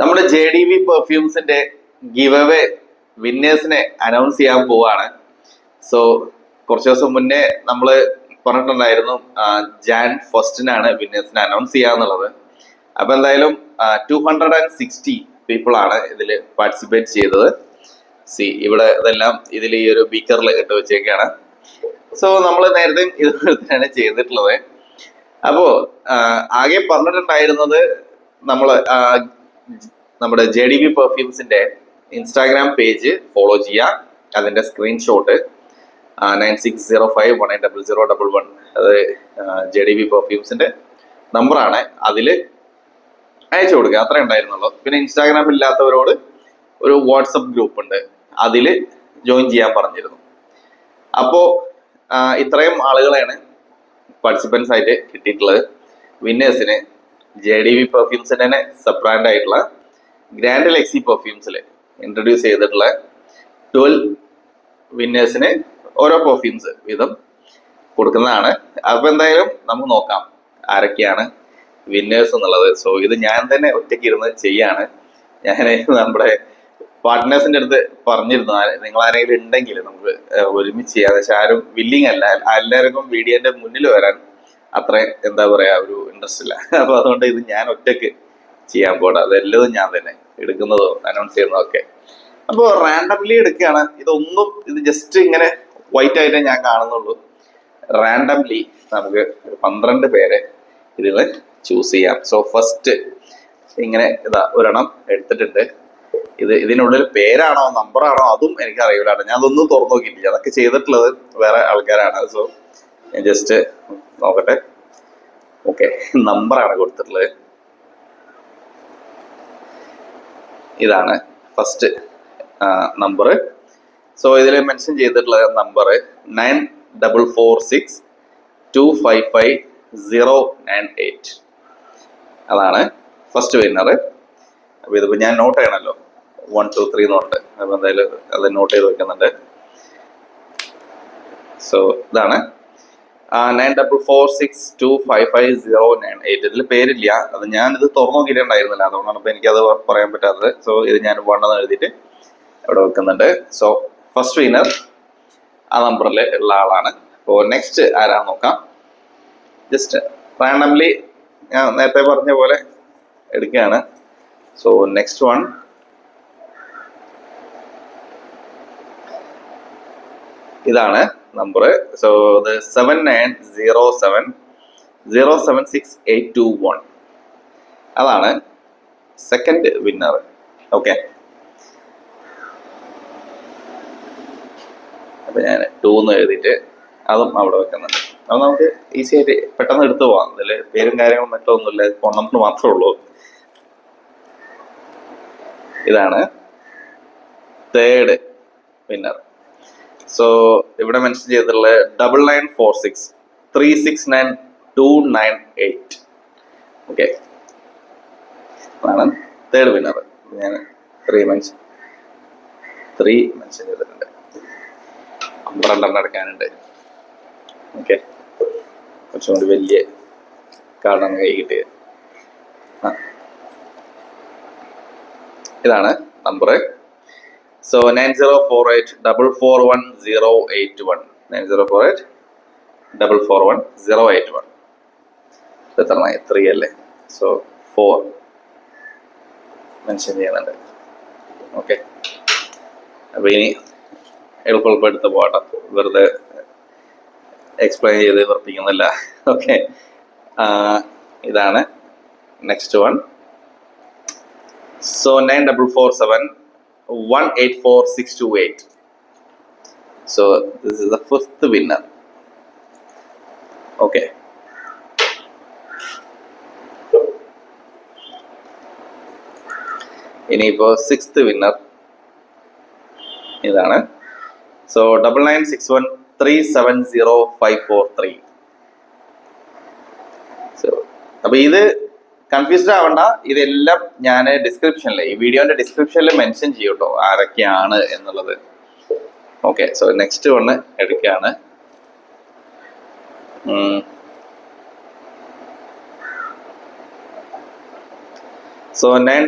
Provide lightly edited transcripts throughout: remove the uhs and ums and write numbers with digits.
നമ്മുടെ JDV പെർഫ്യൂംസിന്റെ give away വിന്നേഴ്സിനെ announce ചെയ്യാൻ പോവാണ്. സോ കുറച്ച് ദിവസം മുന്നേ നമ്മൾ പറഞ്ഞിട്ടുണ്ടായിരുന്നു ജാൻ 1 വിന്നേഴ്സിനെ അനൗൺസ് ചെയ്യാന്നുള്ളത്. അപ്പൊ എന്തായാലും 260 പീപ്പിൾ ആണ് ഇതിൽ പാർട്ടിസിപ്പേറ്റ് ചെയ്തത്. ഇവിടെ ഇതെല്ലാം ഇതിൽ ഈ ഒരു ബീക്കറിൽ ഇട്ട് വെച്ചേക്കാണ്. സോ നമ്മൾ നേരത്തെ ഇതാണ് ചെയ്തിട്ടുള്ളത്. അപ്പോ ആകെ പറഞ്ഞിട്ടുണ്ടായിരുന്നത് നമ്മുടെ JDV പെർഫ്യൂംസിന്റെ ഇൻസ്റ്റാഗ്രാം പേജ് ഫോളോ ചെയ്യാം, അതിന്റെ സ്ക്രീൻഷോട്ട് 9605180011 അത് JDV പെർഫ്യൂംസിന്റെ നമ്പറാണ്, അതിൽ അയച്ചു കൊടുക്കുക. അത്രേ ഉണ്ടായിരുന്നുള്ളൂ. പിന്നെ ഇൻസ്റ്റാഗ്രാം ഇല്ലാത്തവരോട് ഒരു വാട്സപ്പ് ഗ്രൂപ്പ് ഉണ്ട്, അതിൽ ജോയിൻ ചെയ്യാൻ പറഞ്ഞിരുന്നു. അപ്പോ ഇത്രയും ആളുകളെയാണ് പാർട്ടിസിപ്പൻസ് ആയിട്ട് കിട്ടിയിട്ടുള്ളത്. വിന്നേഴ്സിന് JDV പെർഫ്യൂംസിന്റെ തന്നെ സബ് ബ്രാൻഡ് ആയിട്ടുള്ള ഗ്രാൻഡ് ലെക്സി പെർഫ്യൂംസിൽ ഇൻട്രൊഡ്യൂസ് ചെയ്തിട്ടുള്ള 12 വിന്നേഴ്സിന് ഓരോ പെർഫ്യൂംസ് വീതം കൊടുക്കുന്നതാണ്. അപ്പൊ എന്തായാലും നമുക്ക് നോക്കാം ആരൊക്കെയാണ് വിന്നേഴ്സ് എന്നുള്ളത്. സോ ഇത് ഞാൻ തന്നെ ഒറ്റയ്ക്ക് ഇരുന്ന് ചെയ്യാണ്. ഞാൻ നമ്മുടെ പാർട്ട്നേഴ്സിന്റെ അടുത്ത് പറഞ്ഞിരുന്നു, നിങ്ങൾ ആരെങ്കിലും ഉണ്ടെങ്കിൽ നമുക്ക് ഒരുമിച്ച് ചെയ്യാം. പക്ഷെ ആരും വില്ലിങ് അല്ല, എല്ലാവർക്കും വീഡിയോന്റെ മുന്നിൽ വരാൻ അത്ര എന്താ പറയാ ഒരു ഇൻട്രസ്റ്റ് ഇല്ല. അപ്പൊ അതുകൊണ്ട് ഇത് ഞാൻ ഒറ്റയ്ക്ക് ചെയ്യാൻ പോകണം. അതെല്ലാം ഞാൻ തന്നെ എടുക്കുന്നതോ അനൗൺസ് ചെയ്യുന്നതോ ഒക്കെ. അപ്പോൾ റാൻഡംലി എടുക്കുകയാണ്. ഇത് ജസ്റ്റ് ഇങ്ങനെ വൈറ്റ് ആയിട്ടേ ഞാൻ കാണുന്നുള്ളൂ. റാൻഡംലി നമുക്ക് 12 പേരെ ഇതിൽ ചൂസ് ചെയ്യാം. സോ ഫസ്റ്റ് ഇങ്ങനെ ഒരെണ്ണം എടുത്തിട്ടുണ്ട്. ഇതിനുള്ളിൽ പേരാണോ നമ്പറാണോ അതും എനിക്ക് അറിയില്ല. ഞാൻ അതൊന്നും തുറന്നു നോക്കിയിട്ടില്ല. അതൊക്കെ ചെയ്തിട്ടുള്ളത് വേറെ ആൾക്കാരാണ്. സോ ഞാൻ ജസ്റ്റ് നോക്കട്ടെ. ഓക്കെ, നമ്പറാണ് കൊടുത്തിട്ടുള്ളത്. ഇതാണ് ഫസ്റ്റ് നമ്പർ. സോ ഇതിൽ മെൻഷൻ ചെയ്തിട്ടുള്ള നമ്പർ 9446255098. അതാണ് ഫസ്റ്റ് വിന്നർ. അപ്പൊ ഇതിപ്പോ ഞാൻ നോട്ട് ചെയ്യണമല്ലോ, 1 2 3 നോട്ട്. അപ്പൊ എന്തായാലും അത് നോട്ട് ചെയ്ത് വെക്കുന്നുണ്ട്. സോ ഇതാണ് 9446255098. ഇതിൽ പേരില്ല. അത് ഞാനിത് തുറന്നു നോക്കിയിട്ടുണ്ടായിരുന്നില്ല, അതുകൊണ്ടാണ് ഇപ്പൊ എനിക്കത് പറയാൻ പറ്റാത്തത്. സോ ഇത് ഞാൻ 1 എന്ന് എഴുതിയിട്ട് ഇവിടെ വെക്കുന്നുണ്ട്. സോ ഫസ്റ്റ് വിന്നർ ആ നമ്പറിൽ ഉള്ള ആളാണ്. അപ്പോൾ നെക്സ്റ്റ് ആരാന്ന് നോക്കാം. ജസ്റ്റ് റാൻഡംലി ഞാൻ നേരത്തെ പറഞ്ഞ പോലെ എടുക്കുകയാണ്. സോ നെക്സ്റ്റ് വൺ ഇതാണ് നമ്പർ. സോ ഇത് 7907076821. അതാണ് സെക്കൻഡ് വിന്നർ. ഓക്കെ, അപ്പൊ ഞാൻ 2 എന്ന് എഴുതിയിട്ട് അതും അവിടെ വെക്കുന്നുണ്ട്. അത് നമുക്ക് ഈസി ആയിട്ട് പെട്ടെന്ന് എടുത്തു പോകാം. ഇതിൽ പേരും കാര്യങ്ങളും മറ്റൊന്നുമില്ല, ഫോൺ നമ്പർ മാത്രമേ ഉള്ളൂ. ഇതാണ് തേർഡ് വിന്നർ. സോ ഇവിടെ മെൻഷൻ ചെയ്തിട്ടുള്ള 9946369298. ഓക്കെ, അതാണ് തേർഡ് വിന്നർ. ഞാൻ 3 മെൻഷൻ ചെയ്തിട്ടുണ്ട്. 12 എടുക്കാനുണ്ട്. ഓക്കെ, കുറച്ചും കൂടി വലിയ കാർഡാണ് കൈ കിട്ടിയത്. ഇതാണ് നമ്പർ. സോ 9048441081. 9048441081. എത്രയായി? 3 അല്ലേ? സോ 4 മെൻഷൻ ചെയ്യുന്നുണ്ട്. ഓക്കെ, അപ്പൊ ഇനി എളുപ്പം എടുത്ത് പോകട്ടെ, വെറുതെ എക്സ്പ്ലെയിൻ ചെയ്ത് വർപ്പിക്കുന്നില്ല. ഓക്കെ, ഇതാണ് next one. So 9447184628. So this is the fifth winner. Okay, ഇനിയിപ്പോ 6th വിന്നർ ഇതാണ്. സോ 9961370543. സോ അപ്പൊ ഇത് കൺഫ്യൂസ്ഡ് ആവണ്ട, ഇതെല്ലാം ഞാൻ ഡിസ്ക്രിപ്ഷനിൽ, ഈ വീഡിയോന്റെ ഡിസ്ക്രിപ്ഷനിൽ മെൻഷൻ ചെയ്യും കേട്ടോ ആരൊക്കെയാണ് എന്നുള്ളത്. ഓക്കെ, സോ നെക്സ്റ്റ് വണ് എടുക്കുകയാണ്. So 9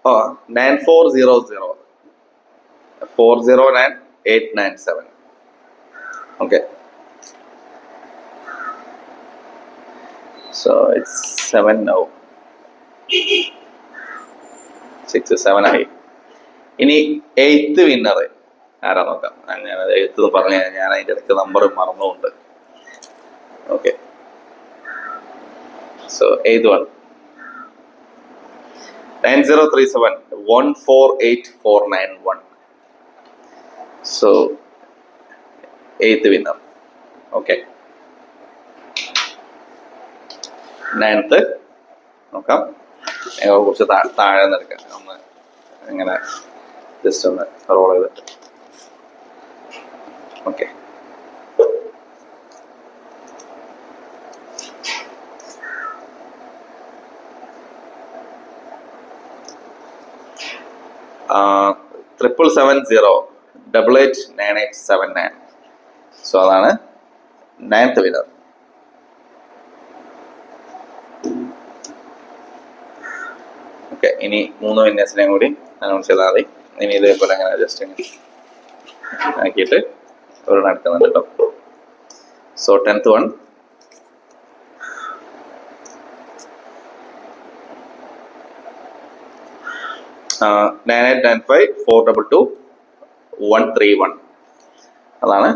9400 409897. Okay, so it's 7 now. 6 7 ആയി. ഇനി 8th വിന്നർ ആരാ നോക്കാം. ഞാൻ 8th പറഞ്ഞ ഞാൻ അതിൻ്റെ ഇടയ്ക്ക് നമ്പർ മറന്നുകൊണ്ട്. Okay, so 8th one 9037 148491. So 8th winner. Okay, 9th നോക്കാം. കുറച്ച് താഴെ നിൽക്കാം, ഒന്ന് ഇങ്ങനെ ജസ്റ്റ് ഒന്ന് റോൾ ചെയ്തിട്ട്. Okay, triple 889879. സോ അതാണ് 9th വിന്നർ. ഓക്കെ, ഇനി 3 വിന്നേഴ്സിനെയും കൂടി അനൗൺസ് ചെയ്താൽ മതി. ഇനി ഇതേപോലെ അങ്ങനെ ജസ്റ്റ് ആക്കിയിട്ട് ഒരെണ്ണം എടുക്കുന്നുണ്ട് കേട്ടോ. So 10th one 9895422131. അതാണ്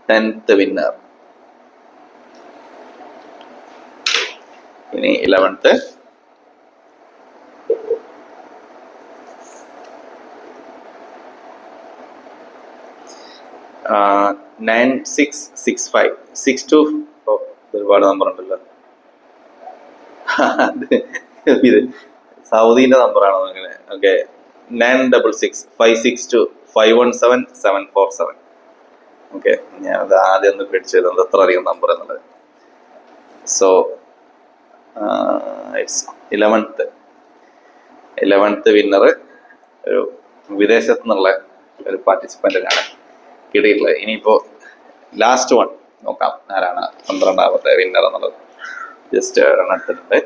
10th വിന്നർ. ഇനി 11th 9665 62. ഒരുപാട് നമ്പർ ഉണ്ടല്ലോ. ഇത് സൗദിന്റെ നമ്പറാണോ അങ്ങനെ? ഓക്കെ, 966562517747. ഓക്കെ, ഞാനത് ആദ്യം ഒന്ന് പിടിച്ചത് എത്ര അധികം നമ്പർ എന്നുള്ളത്. സോ ഇറ്റ്സ് 11th വിന്നർ ഒരു വിദേശത്തു നിന്നുള്ള ഒരു പാർട്ടിസിപ്പന്റിനാണ് കിട്ടിയിട്ടുള്ളത്. ഇനിയിപ്പോ ലാസ്റ്റ് വൺ നോക്കാം, ആരാണ് 12ാമത്തെ വിന്നർ എന്നുള്ളത്. ജസ്റ്റ് ഒരെണ്ണം എടുത്തിട്ടുണ്ട്.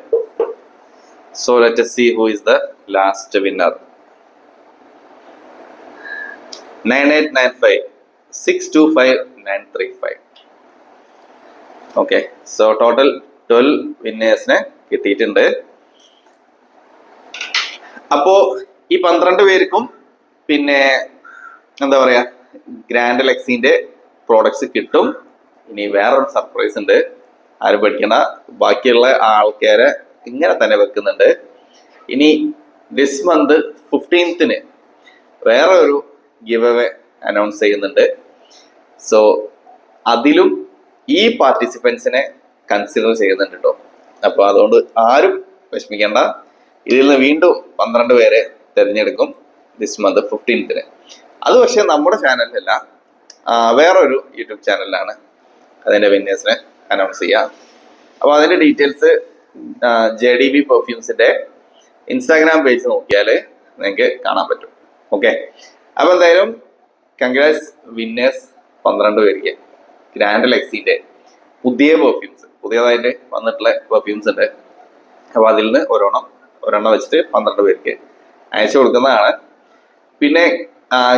So let us see who is the last winner. 9895625935. Okay, so total 12 winners-നെ കിട്ടിയിട്ടുണ്ട്. അപ്പോ ഈ 12 പേർക്കും പിന്നെ എന്താ പറയാ, ഗ്രാൻഡ് ലെക്സിന്റെ പ്രോഡക്ട്സ് കിട്ടും. ഇനി വേറൊരു സർപ്രൈസ് ഉണ്ട്, ആരും പഠിക്കണ. ബാക്കിയുള്ള ആൾക്കാരെ ഇങ്ങനെ തന്നെ വെക്കുന്നുണ്ട്. ഇനി ദിസ് മന്ത് 15th വേറെ ഒരു ഗിവ് അവേ അനൗൺസ് ചെയ്യുന്നുണ്ട്. സോ അതിലും ഈ പാർട്ടിസിപ്പൻസിനെ കൺസിഡർ ചെയ്യുന്നുണ്ട് കേട്ടോ. അപ്പൊ അതുകൊണ്ട് ആരും വിഷമിക്കേണ്ട. ഇതിൽ നിന്ന് വീണ്ടും 12 പേരെ തിരഞ്ഞെടുക്കും ദിസ് മന്ത് 15th. അത് പക്ഷെ നമ്മുടെ ചാനലിലല്ല, വേറൊരു യൂട്യൂബ് ചാനലിലാണ് അതിന്റെ വിന്നേഴ്സിനെ അനൗൺസ് ചെയ്യുക. അപ്പൊ അതിന്റെ ഡീറ്റെയിൽസ് JDB പെർഫ്യൂംസിന്റെ ഇൻസ്റ്റാഗ്രാം പേജ് നോക്കിയാൽ നിങ്ങൾക്ക് കാണാൻ പറ്റും. ഓക്കെ, അപ്പൊ എന്തായാലും കൺഗ്രാറ്റ്സ് വിന്നേഴ്സ് 12 പേർക്ക്. ഗ്രാൻഡ് ലെക്സിന്റെ പുതിയ പെർഫ്യൂംസ്, പുതിയതായിട്ട് വന്നിട്ടുള്ള പെർഫ്യൂംസ് ഉണ്ട്. അപ്പൊ അതിൽ നിന്ന് ഒരെണ്ണം വെച്ചിട്ട് 12 പേർക്ക് അയച്ചു കൊടുക്കുന്നതാണ്. പിന്നെ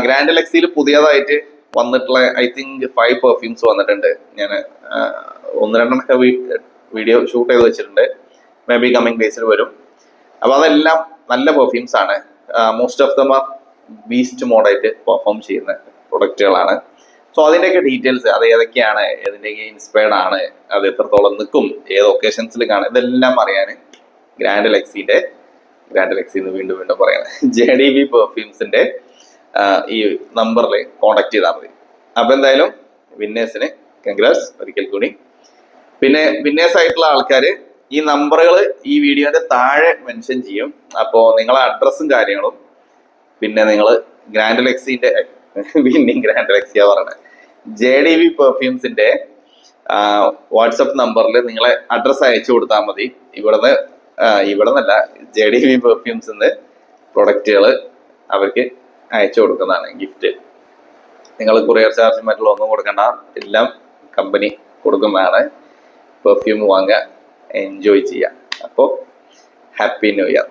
ഗ്രാൻഡ് ലെക്സിയിൽ പുതിയതായിട്ട് വന്നിട്ടുള്ള ഐ തിങ്ക് 5 പെർഫ്യൂംസ് വന്നിട്ടുണ്ട്. ഞാൻ 1-2 വീഡിയോ ഷൂട്ട് ചെയ്ത് വെച്ചിട്ടുണ്ട്. മേ ബി കമ്മിങ് ഡേയ്സിൽ വരും. അപ്പൊ അതെല്ലാം നല്ല പെർഫ്യൂംസ് ആണ്. Most of them are beast മോഡായിട്ട് പെർഫോം ചെയ്യുന്ന പ്രൊഡക്റ്റുകളാണ്. സോ അതിൻ്റെയൊക്കെ ഡീറ്റെയിൽസ്, അത് ഏതൊക്കെയാണ്, ഏതിൻ്റെയൊക്കെ ഇൻസ്പയർഡ് ആണ്, അത് എത്രത്തോളം നിൽക്കും, ഏത് ഒക്കേഷൻസിൽ കാണും, ഇതെല്ലാം അറിയാൻ ഗ്രാൻഡ് ലെക്സിന്ന് വീണ്ടും പറയണം, JDB പെർഫ്യൂംസിന്റെ ഈ നമ്പറിൽ കോണ്ടാക്ട് ചെയ്താൽ മതി. അപ്പൊ എന്തായാലും വിന്നേഴ്സിന് കൺഗ്രാറ്റ്സ് ഒരിക്കൽ കൂടി. പിന്നെ വിന്നേഴ്സ് ആയിട്ടുള്ള ആൾക്കാർ ഈ നമ്പറുകൾ ഈ വീഡിയോന്റെ താഴെ മെൻഷൻ ചെയ്യും. അപ്പോൾ നിങ്ങളെ അഡ്രസ്സും കാര്യങ്ങളും, പിന്നെ നിങ്ങൾ ഗ്രാൻഡ് ലെക്സിന്റെ ഗ്രാൻഡ് ലെക്സിയാ പറയണേ JDB പെർഫ്യൂംസിന്റെ വാട്സപ്പ് നമ്പറിൽ നിങ്ങളെ അഡ്രസ്സ് അയച്ചു കൊടുത്താൽ മതി. ഇവിടുന്നല്ല, JDB പെർഫ്യൂംസിന്റെ പ്രൊഡക്റ്റുകൾ അവർക്ക് അയച്ചു കൊടുക്കുന്നതാണ് ഗിഫ്റ്റ്. നിങ്ങൾ കൊറിയർ ചാർജ് മറ്റുള്ള ഒന്നും കൊടുക്കണ്ട, എല്ലാം കമ്പനി കൊടുക്കുന്നതാണ്. പെർഫ്യൂം വാങ്ങുക, എൻജോയ് ചെയ്യുക. അപ്പോൾ ഹാപ്പി ന്യൂ ഇയർ.